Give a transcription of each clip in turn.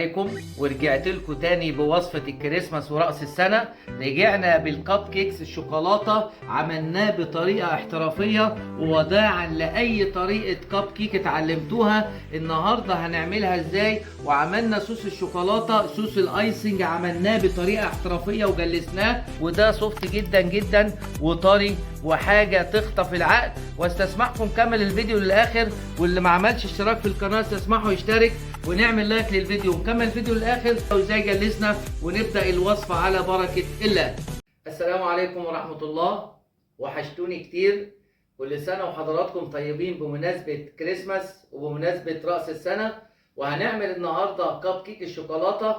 عليكم ورجعت لكم تاني بوصفة الكريسماس ورأس السنة. رجعنا بالكب كيكس الشوكولاتة، عملناه بطريقة احترافية ووداعا لأي طريقة كب كيك اتعلمتوها. النهاردة هنعملها ازاي، وعملنا صوص الشوكولاتة، صوص الايسنج عملناه بطريقة احترافية وجلسناه، وده سوفت جدا جدا وطري وحاجة تخطف العقل. واستسمحكم كمل الفيديو للآخر، واللي ما عملش اشتراك في القناة استسمحه يشترك ونعمل لايك للفيديو ونكمل الفيديو للاخر وازاي جلسنا ونبدا الوصفه على بركه الله. السلام عليكم ورحمه الله، وحشتوني كتير. كل سنه وحضراتكم طيبين بمناسبه كريسماس وبمناسبه راس السنه. وهنعمل النهارده كب كيك الشوكولاته.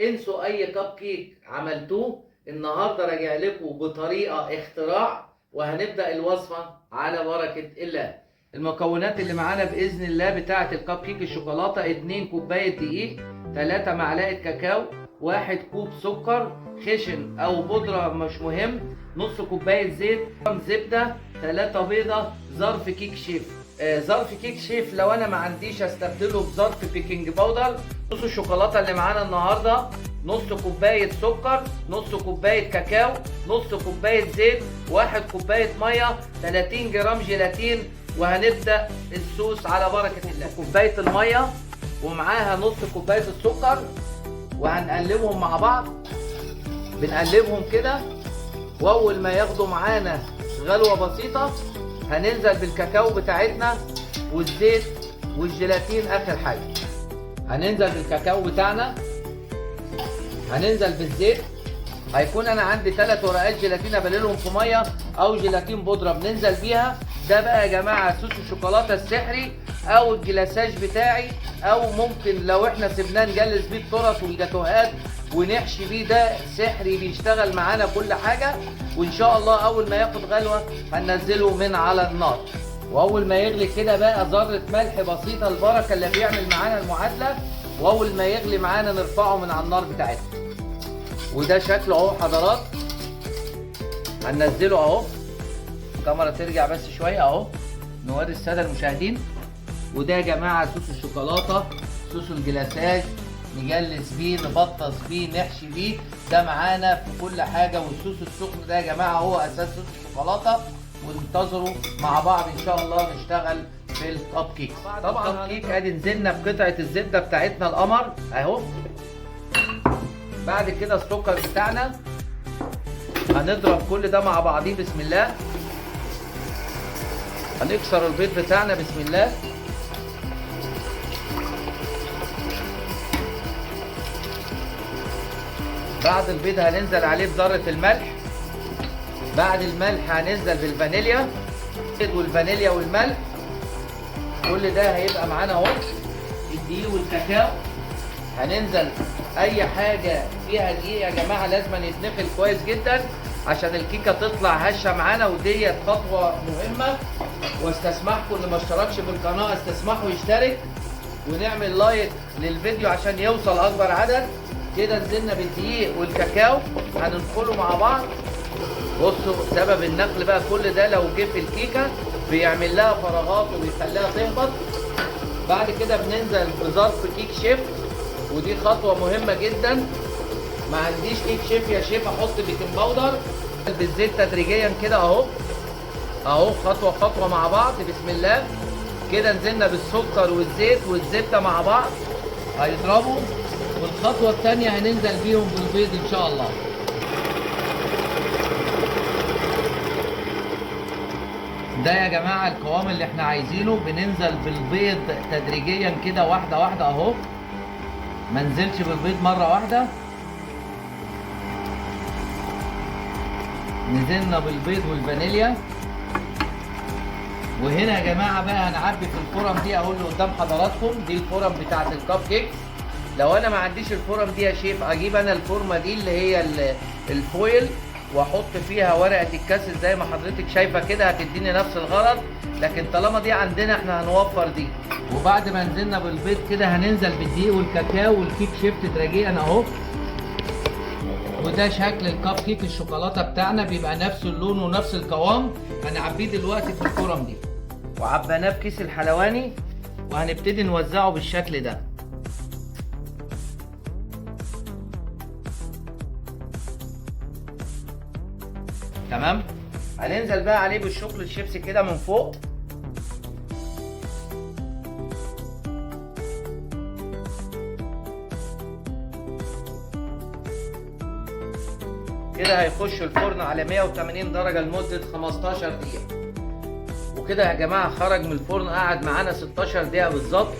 انسوا اي كب كيك عملتوه، النهارده راجع لكم بطريقه اختراع، وهنبدا الوصفه على بركه الله. المكونات اللي معانا باذن الله بتاعه الكب كيك الشوكولاته: 2 كوبايه دقيق، 3 معلقه كاكاو، 1 كوب سكر خشن او بودره مش مهم، نص كوبايه زيت، زبده، 3 بيضه، ظرف كيك شيف. ظرف كيك شيف لو انا ما عنديش استبدله بظرف بيكنج باودر. صوص الشوكولاته اللي معانا النهارده: نص كوبايه سكر، نص كوبايه كاكاو، نص كوبايه زيت، 1 كوبايه ميه، 30 جرام جيلاتين. وهنبدأ الصوص على بركة الله. كوباية المية ومعاها نص كوباية السكر، وهنقلبهم مع بعض. بنقلبهم كده، واول ما ياخدوا معانا غلوة بسيطة هننزل بالكاكاو بتاعتنا والزيت والجيلاتين. اخر حاجة هننزل بالكاكاو بتاعنا، هننزل بالزيت. هيكون انا عندي 3 ورقات جيلاتين ابللهم في ميه او جيلاتين بودره بننزل بيها. ده بقى يا جماعه صوص الشوكولاته السحري او الجلاساج بتاعي، او ممكن لو احنا سيبناه نجلس بيه التورت والجاتوهات ونحشي بيه، ده سحري بيشتغل معانا كل حاجه. وان شاء الله اول ما ياخد غلوه هننزله من على النار، واول ما يغلي كده بقى ذره ملح بسيطه البركه اللي بيعمل معانا المعادله، واول ما يغلي معانا نرفعه من على النار بتاعتنا. وده شكله اهو حضرات، هننزله اهو. الكاميرا ترجع بس شويه اهو نوري الساده المشاهدين. وده يا جماعه صوص الشوكولاته، صوص الجلاساج، نجلس بيه، نبطس بيه، نحشي بيه، ده معانا في كل حاجه. والصوص السخن ده يا جماعه هو اساس صوص الشوكولاته. وانتظروا مع بعض ان شاء الله نشتغل في الكب كيك. طبعا الكب كيك ادي نزلنا بقطعه الزبده بتاعتنا القمر اهو. بعد كده السكر بتاعنا هنضرب كل ده مع بعضيه بسم الله. هنكسر البيض بتاعنا بسم الله. بعد البيض هننزل عليه بذرة الملح. بعد الملح هننزل بالفانيليا، والفانيليا والملح. كل ده هيبقى معانا اهو. الدقيق والكاكاو هننزل. اي حاجه فيها دقيق يا جماعه لازم يتنخل كويس جدا عشان الكيكه تطلع هشه معانا، وديت خطوه مهمه. واستسمحكم اللي ما اشتركش في القناه استسمحوا يشترك ونعمل لايك للفيديو عشان يوصل اكبر عدد. كده نزلنا بالدقيق والكاكاو هننخله مع بعض. بصوا سبب النخل بقى كل ده لو جه في الكيكه بيعمل لها فراغات وبيخليها تهبط. بعد كده بننزل بظرف كيك شيف، ودي خطوه مهمه جدا. ما عنديش كيك شيف يا شيف احط بيكنج باودر. بالزيت تدريجيا كده اهو اهو، خطوه خطوه مع بعض بسم الله. كده نزلنا بالسكر والزيت والزبده مع بعض هيضربوا. والخطوه الثانيه هننزل بيهم بالبيض ان شاء الله. ده يا جماعه القوام اللي احنا عايزينه. بننزل بالبيض تدريجيا كده واحده واحده اهو، ما ننزلش بالبيض مره واحده. نزلنا بالبيض والفانيليا. وهنا يا جماعه بقى هنعبي في الفرم دي اهو اللي قدام حضراتكم. دي الفرم بتاعت الكب كيك. لو انا ما عنديش الفرم دي يا شيف اجيب انا الفورمه دي اللي هي الفويل واحط فيها ورقه الكاسل زي ما حضرتك شايفه كده، هتديني نفس الغرض. لكن طالما دي عندنا احنا هنوفر دي. وبعد ما نزلنا بالبيض كده هننزل بالدقيق والكاكاو والكيك شيف تدريجيا اهو. وده شكل الكب كيك الشوكولاته بتاعنا، بيبقى نفس اللون ونفس القوام. هنعبيه دلوقتي في الفرم دي، وعبيناه في كيس الحلواني، وهنبتدي نوزعه بالشكل ده. تمام. هننزل بقى عليه بالشوكليت شيبسي كده من فوق. كده هيخش الفرن على 180 درجة لمدة 15 دقيقة. وكده يا جماعة خرج من الفرن، قعد معانا 16 دقيقة بالظبط.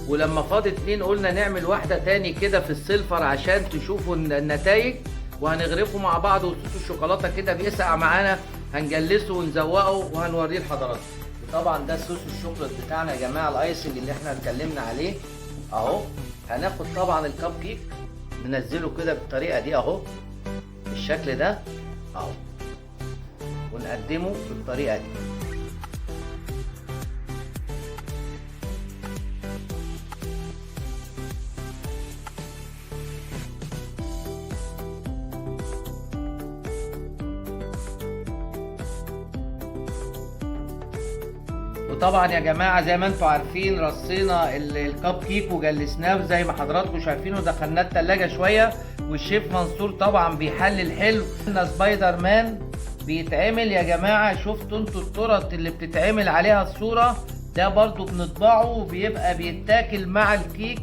ولما فاض 2 قلنا نعمل واحدة تاني كده في السيلفر عشان تشوفوا النتائج، وهنغرفه مع بعض. وصوص الشوكولاتة كده بيسقع معانا، هنجلسه ونزوقه وهنوريه لحضراتكم. طبعا ده صوص الشوكولات بتاعنا يا جماعة، الايسنج اللي احنا اتكلمنا عليه اهو. هناخد طبعا الكب كيك ننزله كده بالطريقة دي اهو، بالشكل ده اهو، ونقدمه بالطريقة دي. وطبعا يا جماعه زي ما انتم عارفين رصينا الكب كيك وجلسناه زي ما حضراتكم شايفين، ودخلناه التلاجة شويه. والشيف منصور طبعا بيحلل حلو. سبايدر مان بيتعمل يا جماعه، شفتوا انتوا التورت اللي بتتعمل عليها الصوره ده برضو بنطبعه وبيبقى بيتاكل مع الكيك،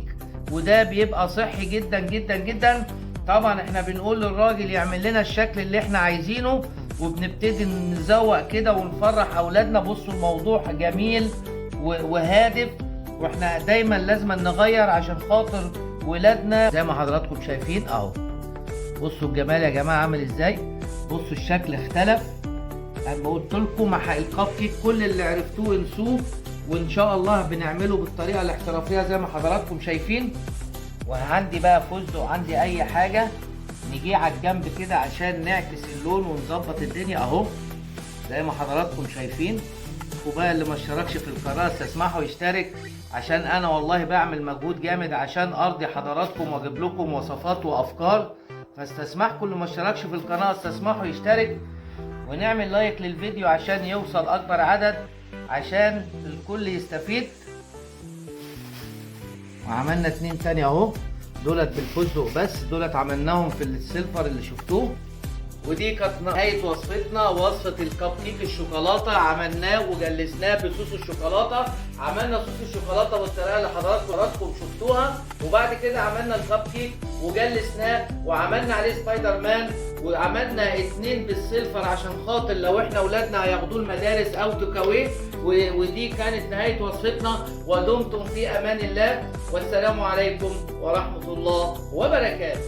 وده بيبقى صحي جدا جدا جدا. طبعا احنا بنقول للراجل يعمل لنا الشكل اللي احنا عايزينه، وبنبتدي نزوق كده ونفرح اولادنا. بصوا الموضوع جميل وهادف، واحنا دايما لازم نغير عشان خاطر ولادنا. زي ما حضراتكم شايفين اهو، بصوا الجمال يا جماعه عامل ازاي، بصوا الشكل اختلف. انا قلت لكم مع الكب كيك كل اللي عرفتوه انسوه، وان شاء الله بنعمله بالطريقه الاحترافيه زي ما حضراتكم شايفين. وعندي بقى فستق، عندي اي حاجه نيجي على الجنب كده عشان نعكس اللون ونظبط الدنيا اهو زي ما حضراتكم شايفين. وبقى اللي ما اشتركش في القناه استسمحوا يشترك، عشان انا والله بعمل مجهود جامد عشان ارضي حضراتكم واجيب لكم وصفات وافكار. فاستسمحكم اللي ما اشتركش في القناه استسمحوا يشترك، ونعمل لايك للفيديو عشان يوصل اكبر عدد، عشان الكل يستفيد. وعملنا 2 تاني اهو، دولت بالفستق بس، دولت عملناهم في السيلفر اللي شفتوه. ودي كانت نهاية وصفتنا، وصفة الكب كيك الشوكولاتة. عملناه وجلسناه بصوص الشوكولاتة. عملنا صوص الشوكولاتة بالطريقة اللي حضراتكم شفتوها، وبعد كده عملنا الكب كيك وجلسناه، وعملنا عليه سبايدر مان، وعملنا 2 بالسيلفر عشان خاطر لو احنا اولادنا هياخدوه المدارس او تكاويه. ودي كانت نهاية وصفتنا، ودمتم في امان الله، والسلام عليكم ورحمة الله وبركاته.